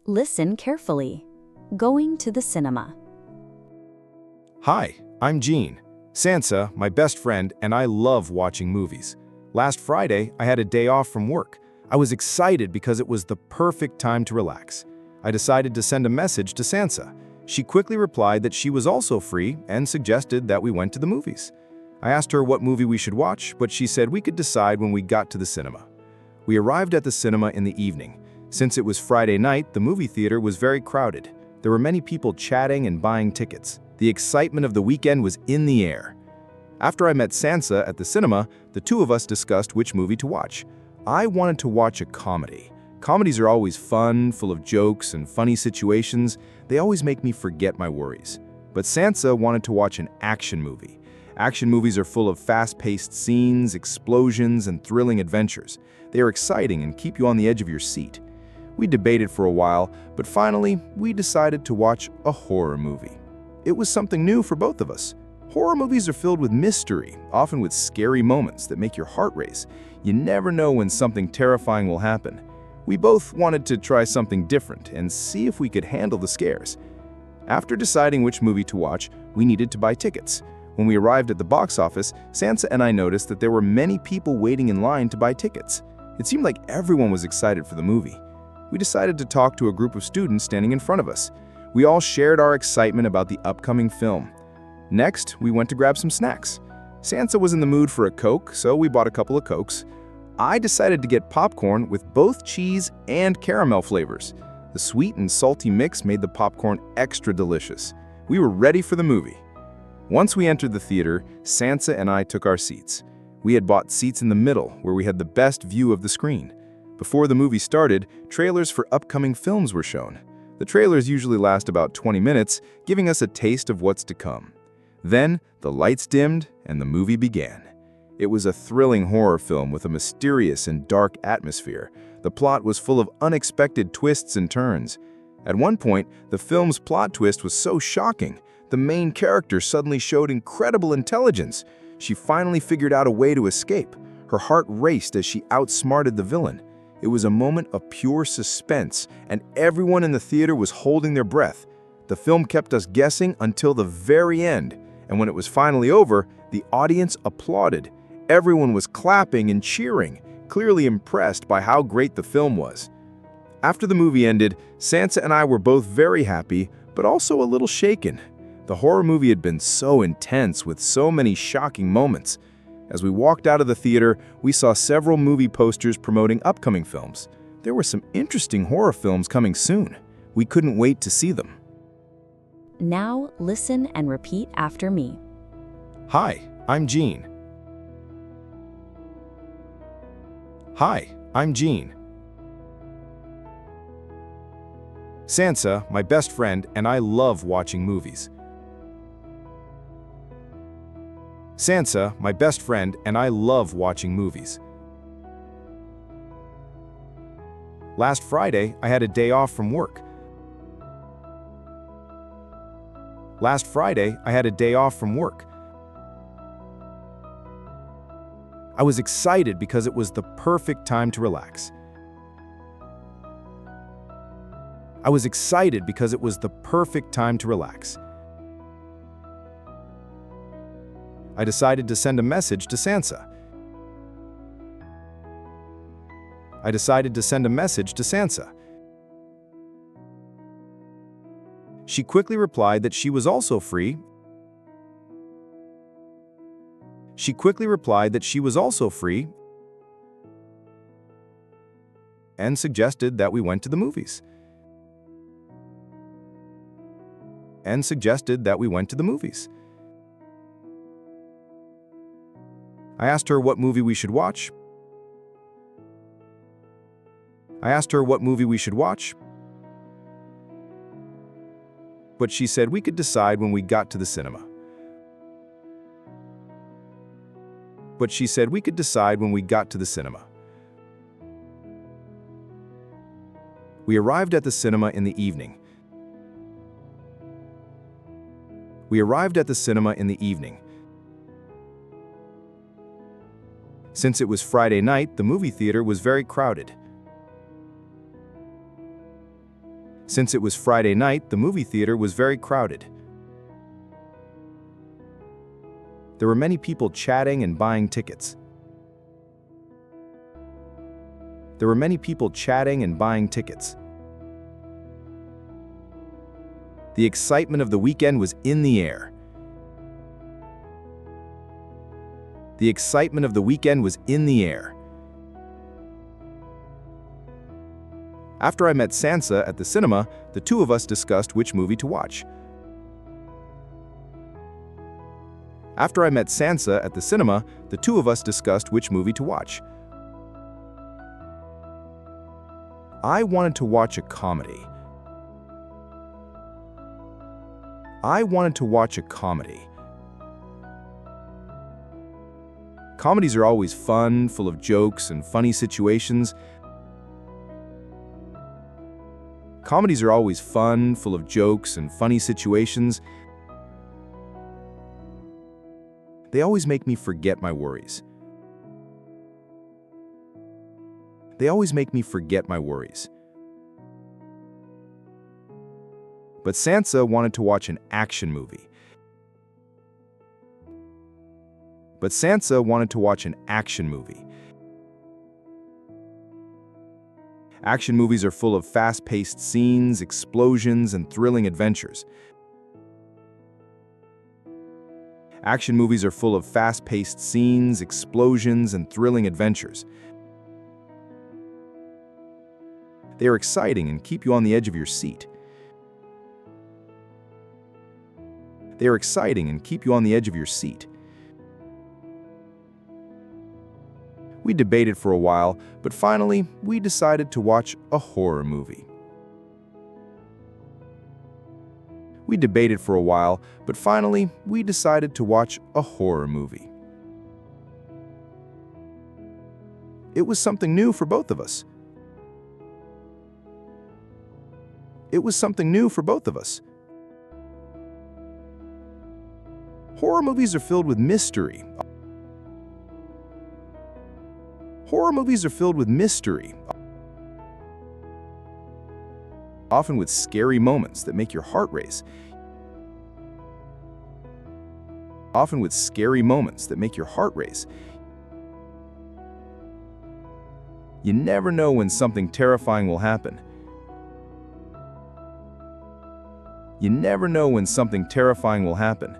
Listen carefully. Going to the cinema. Hi, I'm Gene. Sansa, my best friend, and I love watching movies. Last Friday, I had a day off from work. I was excited because it was the perfect time to relax. I decided to send a message to Sansa. She quickly replied that she was also free and suggested that we went to the movies. I asked her what movie we should watch, but she said we could decide when we got to the cinema. We arrived at the cinema in the evening. Since it was Friday night, the movie theater was very crowded. There were many people chatting and buying tickets. The excitement of the weekend was in the air. After I met Sansa at the cinema, the two of us discussed which movie to watch. I wanted to watch a comedy. Comedies are always fun, full of jokes and funny situations. They always make me forget my worries. But Sansa wanted to watch an action movie. Action movies are full of fast-paced scenes, explosions, and thrilling adventures. They are exciting and keep you on the edge of your seat. We debated for a while, but finally, we decided to watch a horror movie. It was something new for both of us. Horror movies are filled with mystery, often with scary moments that make your heart race. You never know when something terrifying will happen. We both wanted to try something different and see if we could handle the scares. After deciding which movie to watch, we needed to buy tickets. When we arrived at the box office, Sansa and I noticed that there were many people waiting in line to buy tickets. It seemed like everyone was excited for the movie. We decided to talk to a group of students standing in front of us. We all shared our excitement about the upcoming film. Next, we went to grab some snacks. Sansa was in the mood for a Coke, so we bought a couple of Cokes. I decided to get popcorn with both cheese and caramel flavors. The sweet and salty mix made the popcorn extra delicious. We were ready for the movie. Once we entered the theater, Sansa and I took our seats. We had bought seats in the middle, where we had the best view of the screen. Before the movie started, trailers for upcoming films were shown. The trailers usually last about 20 minutes, giving us a taste of what's to come. Then, the lights dimmed and the movie began. It was a thrilling horror film with a mysterious and dark atmosphere. The plot was full of unexpected twists and turns. At one point, the film's plot twist was so shocking. The main character suddenly showed incredible intelligence. She finally figured out a way to escape. Her heart raced as she outsmarted the villain. It was a moment of pure suspense, and everyone in the theater was holding their breath. The film kept us guessing until the very end, and when it was finally over, the audience applauded. Everyone was clapping and cheering, clearly impressed by how great the film was. After the movie ended, Sansa and I were both very happy, but also a little shaken. The horror movie had been so intense with so many shocking moments. As we walked out of the theater, we saw several movie posters promoting upcoming films. There were some interesting horror films coming soon. We couldn't wait to see them. Now listen and repeat after me. Hi, I'm Gene. Hi, I'm Gene. Sansa, my best friend, and I love watching movies. Sansa, my best friend, and I love watching movies. Last Friday, I had a day off from work. Last Friday, I had a day off from work. I was excited because it was the perfect time to relax. I was excited because it was the perfect time to relax. I decided to send a message to Sansa. I decided to send a message to Sansa. She quickly replied that she was also free. She quickly replied that she was also free and suggested that we went to the movies. And suggested that we went to the movies. I asked her what movie we should watch. I asked her what movie we should watch, but she said we could decide when we got to the cinema. But she said we could decide when we got to the cinema. We arrived at the cinema in the evening. We arrived at the cinema in the evening. Since it was Friday night, the movie theater was very crowded. Since it was Friday night, the movie theater was very crowded. There were many people chatting and buying tickets. There were many people chatting and buying tickets. The excitement of the weekend was in the air. The excitement of the weekend was in the air. After I met Sansa at the cinema, the two of us discussed which movie to watch. After I met Sansa at the cinema, the two of us discussed which movie to watch. I wanted to watch a comedy. I wanted to watch a comedy. Comedies are always fun, full of jokes and funny situations. Comedies are always fun, full of jokes and funny situations. They always make me forget my worries. They always make me forget my worries. But Sansa wanted to watch an action movie. But Sansa wanted to watch an action movie. Action movies are full of fast-paced scenes, explosions, and thrilling adventures. Action movies are full of fast-paced scenes, explosions, and thrilling adventures. They are exciting and keep you on the edge of your seat. They are exciting and keep you on the edge of your seat. We debated for a while, but finally, we decided to watch a horror movie. We debated for a while, but finally, we decided to watch a horror movie. It was something new for both of us. It was something new for both of us. Horror movies are filled with mystery. Horror movies are filled with mystery, often with scary moments that make your heart race. Often with scary moments that make your heart race. You never know when something terrifying will happen. You never know when something terrifying will happen.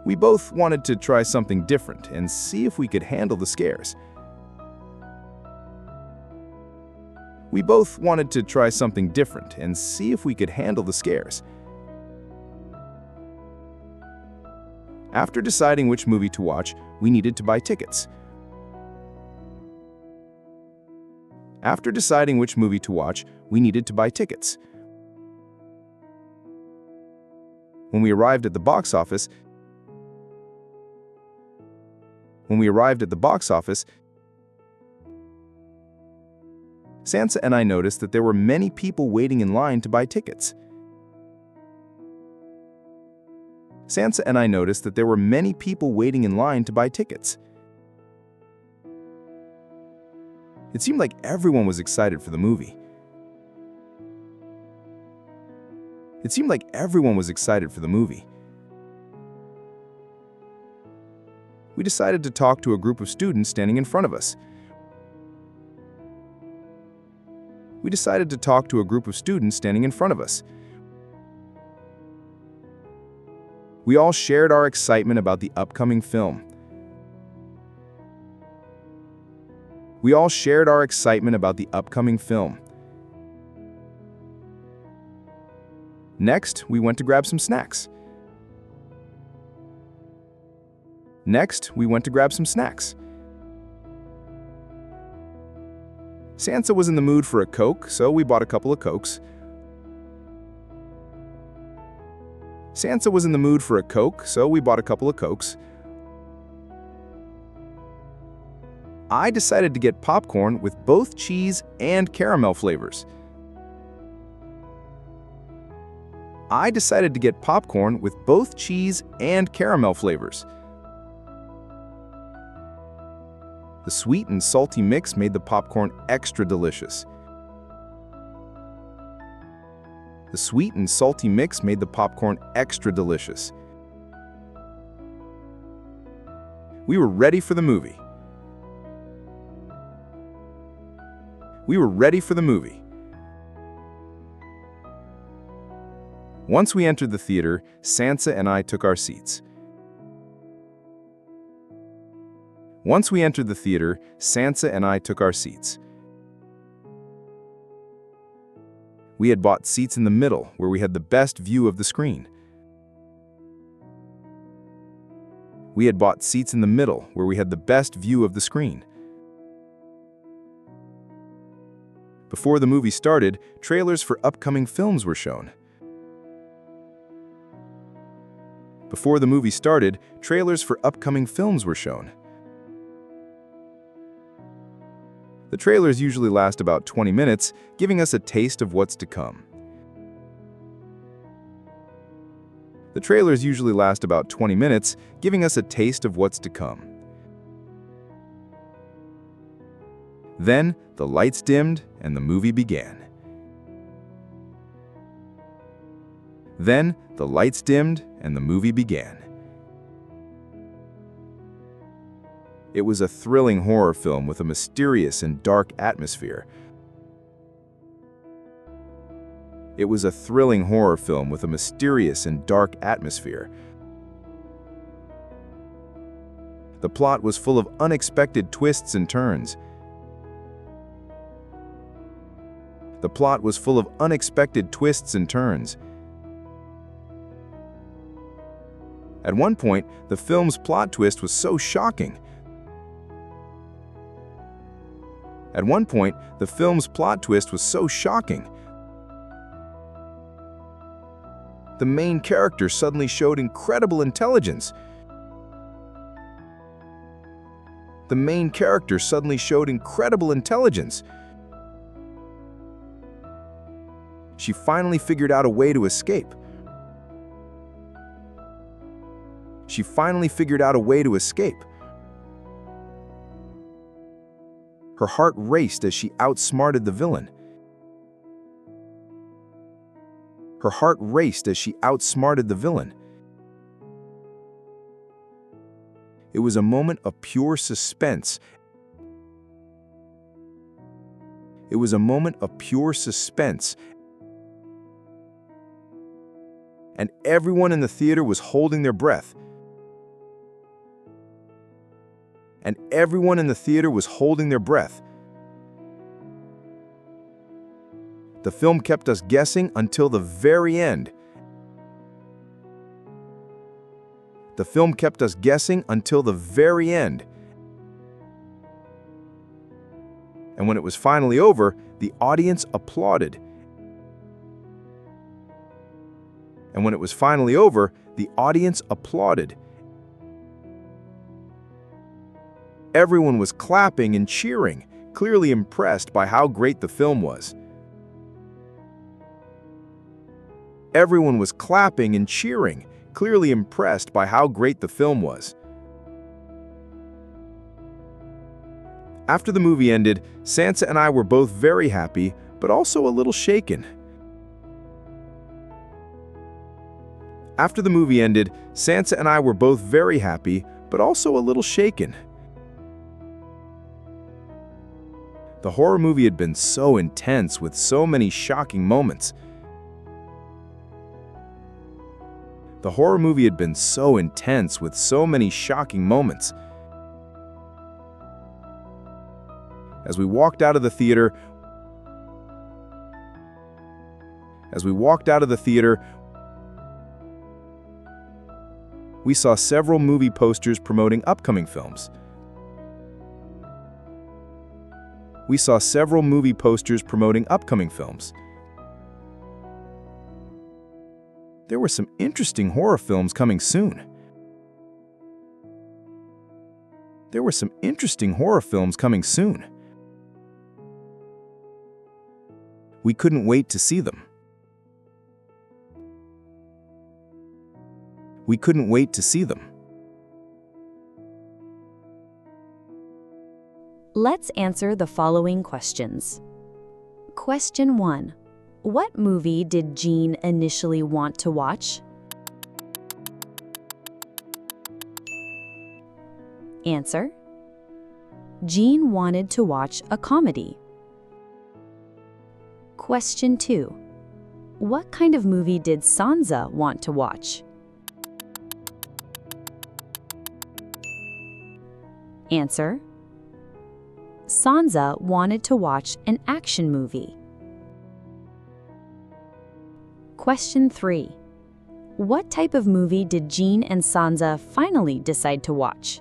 We both wanted to try something different and see if we could handle the scares. We both wanted to try something different and see if we could handle the scares. After deciding which movie to watch, we needed to buy tickets. After deciding which movie to watch, we needed to buy tickets. When we arrived at the box office, Sansa and I noticed that there were many people waiting in line to buy tickets. Sansa and I noticed that there were many people waiting in line to buy tickets. It seemed like everyone was excited for the movie. It seemed like everyone was excited for the movie. We decided to talk to a group of students standing in front of us. We decided to talk to a group of students standing in front of us. We all shared our excitement about the upcoming film. We all shared our excitement about the upcoming film. Next, we went to grab some snacks. Next, we went to grab some snacks. Sansa was in the mood for a Coke, so we bought a couple of Cokes. Sansa was in the mood for a Coke, so we bought a couple of Cokes. I decided to get popcorn with both cheese and caramel flavors. I decided to get popcorn with both cheese and caramel flavors. The sweet and salty mix made the popcorn extra delicious. The sweet and salty mix made the popcorn extra delicious. We were ready for the movie. We were ready for the movie. Once we entered the theater, Sansa and I took our seats. Once we entered the theater, Sansa and I took our seats. We had bought seats in the middle, where we had the best view of the screen. We had bought seats in the middle, where we had the best view of the screen. Before the movie started, trailers for upcoming films were shown. Before the movie started, trailers for upcoming films were shown. The trailers usually last about 20 minutes, giving us a taste of what's to come. The trailers usually last about 20 minutes, giving us a taste of what's to come. Then, the lights dimmed and the movie began. Then, the lights dimmed and the movie began. It was a thrilling horror film with a mysterious and dark atmosphere. It was a thrilling horror film with a mysterious and dark atmosphere. The plot was full of unexpected twists and turns. The plot was full of unexpected twists and turns. At one point, the film's plot twist was so shocking. At one point, the film's plot twist was so shocking. The main character suddenly showed incredible intelligence. The main character suddenly showed incredible intelligence. She finally figured out a way to escape. She finally figured out a way to escape. Her heart raced as she outsmarted the villain. Her heart raced as she outsmarted the villain. It was a moment of pure suspense. It was a moment of pure suspense. And everyone in the theater was holding their breath. And everyone in the theater was holding their breath. The film kept us guessing until the very end. The film kept us guessing until the very end. And when it was finally over, the audience applauded. And when it was finally over, the audience applauded. Everyone was clapping and cheering, clearly impressed by how great the film was. Everyone was clapping and cheering, clearly impressed by how great the film was. After the movie ended, Sansa and I were both very happy, but also a little shaken. After the movie ended, Sansa and I were both very happy, but also a little shaken. The horror movie had been so intense with so many shocking moments. The horror movie had been so intense with so many shocking moments. As we walked out of the theater, we saw several movie posters promoting upcoming films. We saw several movie posters promoting upcoming films. There were some interesting horror films coming soon. There were some interesting horror films coming soon. We couldn't wait to see them. We couldn't wait to see them. Let's answer the following questions. Question 1. What movie did Jean initially want to watch? Answer: Jean wanted to watch a comedy. Question 2. What kind of movie did Sansa want to watch? Answer: Sansa wanted to watch an action movie. Question 3. What type of movie did Jean and Sansa finally decide to watch?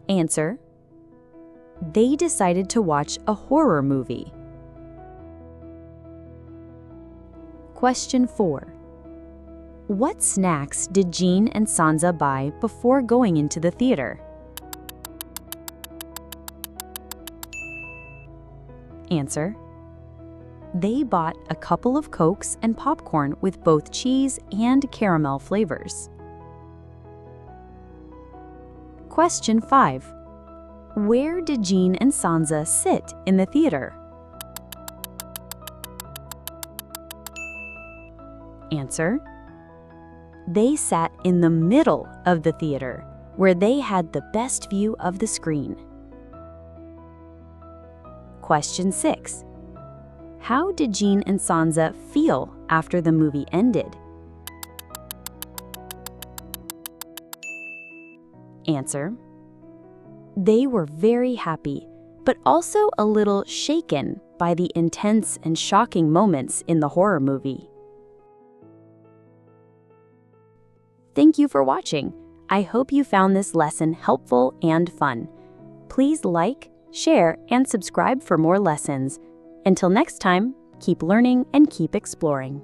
Answer: They decided to watch a horror movie. Question 4. What snacks did Jean and Sansa buy before going into the theater? Answer: They bought a couple of Cokes and popcorn with both cheese and caramel flavors. Question 5. Where did Jean and Sansa sit in the theater? Answer: They sat in the middle of the theater, where they had the best view of the screen. Question 6. How did Jean and Sansa feel after the movie ended? Answer: They were very happy, but also a little shaken by the intense and shocking moments in the horror movie. Thank you for watching. I hope you found this lesson helpful and fun. Please like, share, and subscribe for more lessons. Until next time, keep learning and keep exploring.